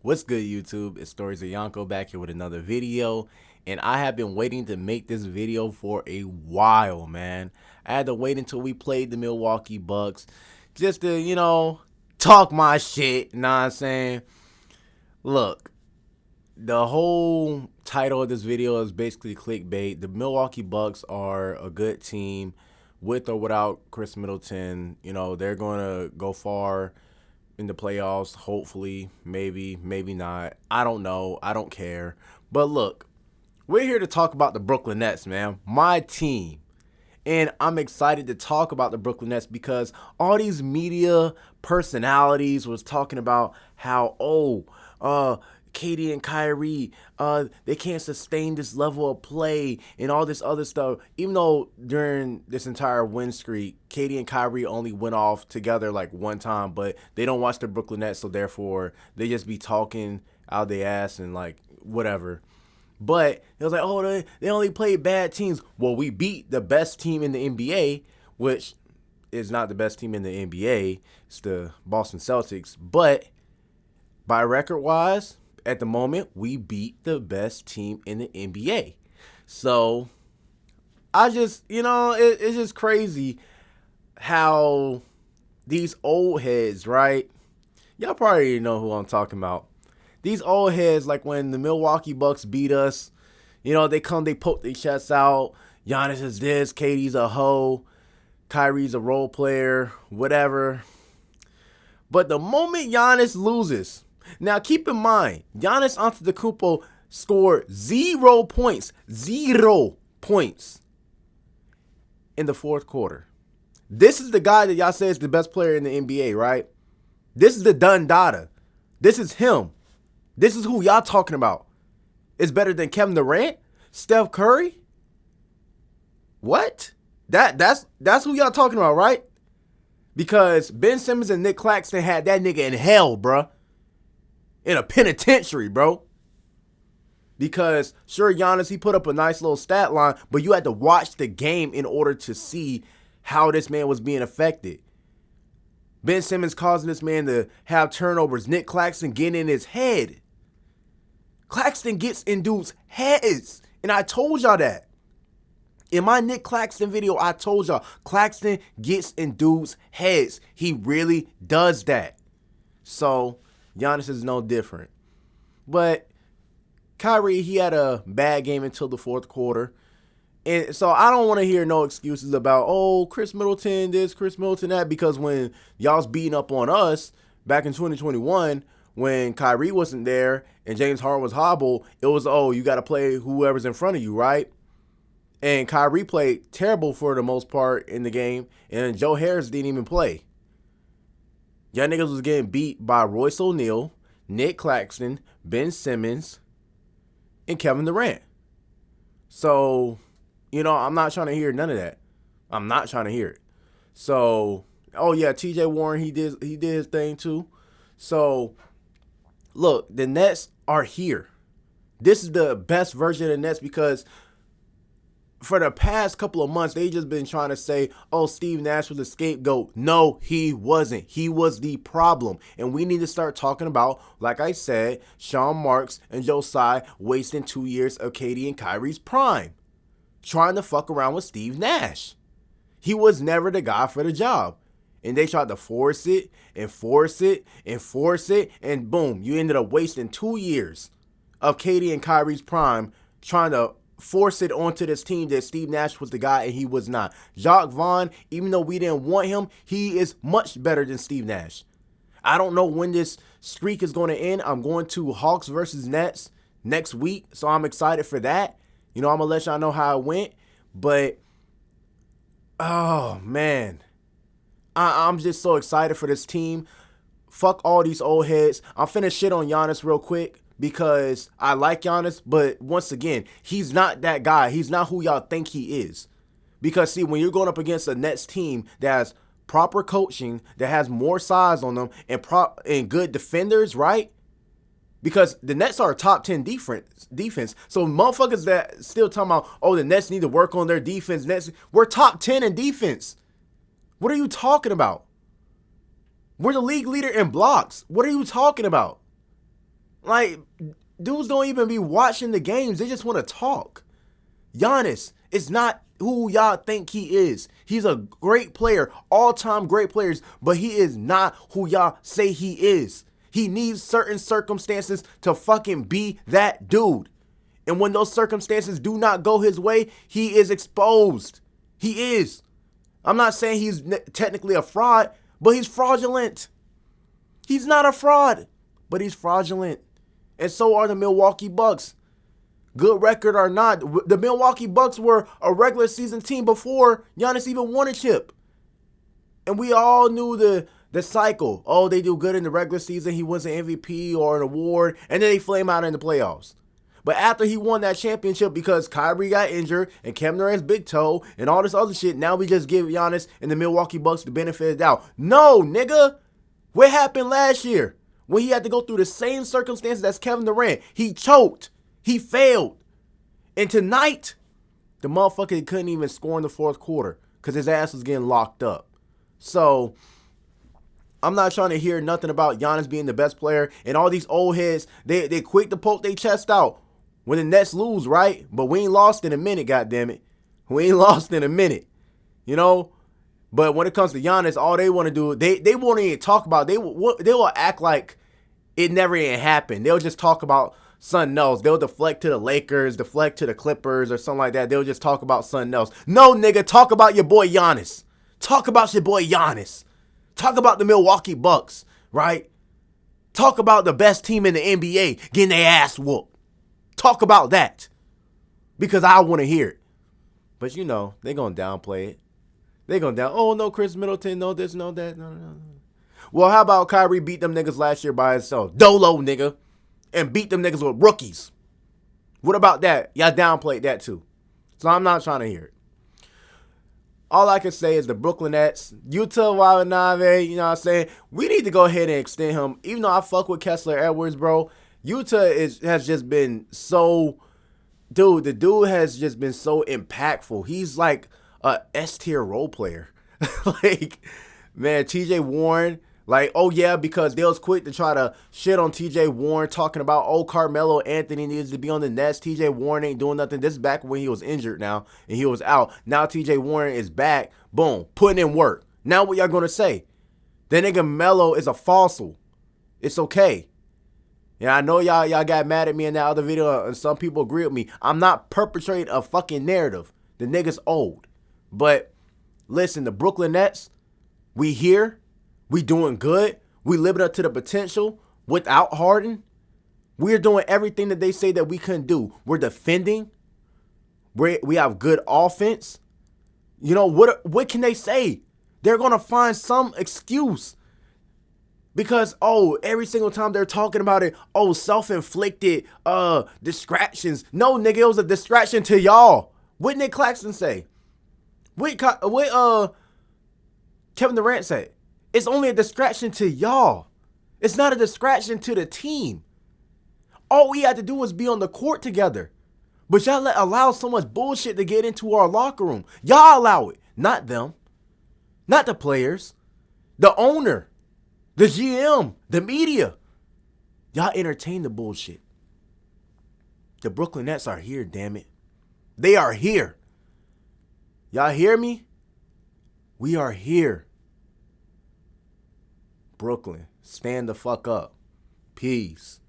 What's good, YouTube? It's Stories of Yonko back here with another video. And I have been waiting to make this video for a while, man. I had to wait until we played the Milwaukee Bucks just to, talk my shit. Know what I'm saying? Look, the whole title of this video is basically clickbait. The Milwaukee Bucks are a good team with or without Chris Middleton. They're going to go far in the playoffs, hopefully, maybe not. I don't know. I don't care. But look, we're here to talk about the Brooklyn Nets, man. My team. And I'm excited to talk about the Brooklyn Nets because all these media personalities was talking about how, Katie and Kyrie, they can't sustain this level of play and all this other stuff. Even though during this entire win streak, Katie and Kyrie only went off together like one time, but they don't watch the Brooklyn Nets, so therefore they just be talking out their ass and like whatever. But it was like, they only played bad teams. Well, we beat the best team in the NBA, which is not the best team in the NBA. It's the Boston Celtics. But by record wise, at the moment, we beat the best team in the NBA. So I just, it's just crazy how these old heads, right? Y'all probably know who I'm talking about. These old heads, like when the Milwaukee Bucks beat us, they poke their chests out. Giannis is this, Katie's a hoe, Kyrie's a role player, whatever. But the moment Giannis loses, now keep in mind, Giannis Antetokounmpo scored 0 points, 0 points in the fourth quarter. This is the guy that y'all say is the best player in the NBA, right? This is the done data. This is him. This is who y'all talking about. It's better than Kevin Durant, Steph Curry. What? That's who y'all talking about, right? Because Ben Simmons and Nick Claxton had that nigga in hell, bruh. In a penitentiary, bro. Because sure, Giannis, he put up a nice little stat line, but you had to watch the game in order to see how this man was being affected. Ben Simmons causing this man to have turnovers. Nick Claxton getting in his head. Claxton gets in dudes' heads. And I told y'all that. In my Nick Claxton video, I told y'all, Claxton gets in dudes' heads. He really does that. So, Giannis is no different. But Kyrie, he had a bad game until the fourth quarter. And so I don't want to hear no excuses about, Chris Middleton this, Chris Middleton that, because when y'all's beating up on us back in 2021, when Kyrie wasn't there and James Harden was hobbled, it was, you got to play whoever's in front of you, right? And Kyrie played terrible for the most part in the game, and Joe Harris didn't even play. Y'all niggas was getting beat by Royce O'Neal, Nick Claxton, Ben Simmons, and Kevin Durant. So, I'm not trying to hear none of that. I'm not trying to hear it. So, TJ Warren, he did his thing too. So, look, the Nets are here. This is the best version of the Nets because for the past couple of months, they just been trying to say, Steve Nash was a scapegoat. No, he wasn't. He was the problem. And we need to start talking about, like I said, Sean Marks and Joe Tsai wasting 2 years of Katie and Kyrie's prime, trying to fuck around with Steve Nash. He was never the guy for the job. And they tried to force it and force it and force it. And boom, you ended up wasting 2 years of Katie and Kyrie's prime trying to force it onto this team that Steve Nash was the guy and he was not. Jacques Vaughn, even though we didn't want him, he is much better than Steve Nash. I don't know when this streak is going to end. I'm going to Hawks versus Nets next week, so I'm excited for that. I'm going to let y'all know how it went. But, man. I'm just so excited for this team. Fuck all these old heads. I'm finna shit on Giannis real quick because I like Giannis, but once again, he's not that guy. He's not who y'all think he is. Because, see, when you're going up against a Nets team that has proper coaching, that has more size on them, and good defenders, right? Because the Nets are a top 10 defense. So motherfuckers that still talking about, the Nets need to work on their defense. We're top 10 in defense. What are you talking about? We're the league leader in blocks. What are you talking about? Like, dudes don't even be watching the games. They just want to talk. Giannis is not who y'all think he is. He's a great player, all-time great players, but he is not who y'all say he is. He needs certain circumstances to fucking be that dude. And when those circumstances do not go his way, he is exposed. He is. I'm not saying he's technically a fraud, but he's fraudulent. He's not a fraud, but he's fraudulent. And so are the Milwaukee Bucks. Good record or not, the Milwaukee Bucks were a regular season team before Giannis even won a chip. And we all knew the cycle. Oh, they do good in the regular season. He wins an MVP or an award, and then they flame out in the playoffs. But after he won that championship, because Kyrie got injured and Kevin Durant's big toe and all this other shit, now we just give Giannis and the Milwaukee Bucks the benefit of the doubt. No, nigga. What happened last year when he had to go through the same circumstances as Kevin Durant? He choked. He failed. And tonight, the motherfucker couldn't even score in the fourth quarter because his ass was getting locked up. So, I'm not trying to hear nothing about Giannis being the best player. And all these old heads, they quick to poke their chest out when the Nets lose, right? But we ain't lost in a minute, goddammit. We ain't lost in a minute. You know? But when it comes to Giannis, all they want to do, they won't even talk about it. They will act like it never even happened. They'll just talk about something else. They'll deflect to the Lakers, deflect to the Clippers or something like that. They'll just talk about something else. No, nigga, talk about your boy Giannis. Talk about your boy Giannis. Talk about the Milwaukee Bucks, right? Talk about the best team in the NBA getting their ass whooped. Talk about that. Because I want to hear it. But you know, they're going to downplay it. They're going to oh, no, Chris Middleton, no this, no that. No. Well, how about Kyrie beat them niggas last year by himself? Dolo, nigga. And beat them niggas with rookies. What about that? Y'all downplayed that too. So I'm not trying to hear it. All I can say is the Brooklyn Nets, Yuta Watanabe, you know what I'm saying? We need to go ahead and extend him. Even though I fuck with Kessler Edwards, bro, Yuta has just been so, dude, the dude has just been so impactful. He's like a S-tier role player. Like, man, TJ Warren, like, oh yeah, because they was quick to try to shit on TJ Warren, talking about, oh, Carmelo Anthony needs to be on the Nets. TJ Warren ain't doing nothing. This is back when he was injured now and he was out. Now TJ Warren is back. Boom, putting in work. Now what y'all gonna say? That nigga Melo is a fossil. It's okay. Yeah, I know y'all got mad at me in that other video and some people agree with me. I'm not perpetrating a fucking narrative. The nigga's old. But listen, the Brooklyn Nets, we here. We doing good. We living up to the potential without Harden. We're doing everything that they say that we couldn't do. We're defending. We have good offense. You know, what can they say? They're going to find some excuse. Because, oh, every single time they're talking about it, oh, self-inflicted distractions. No, nigga, it was a distraction to y'all. What Nick Claxton say? What Kevin Durant say? It's only a distraction to y'all. It's not a distraction to the team. All we had to do was be on the court together. But y'all allow so much bullshit to get into our locker room. Y'all allow it. Not them. Not the players. The owner. The GM. The media. Y'all entertain the bullshit. The Brooklyn Nets are here, damn it. They are here. Y'all hear me? We are here. Brooklyn, stand the fuck up. Peace.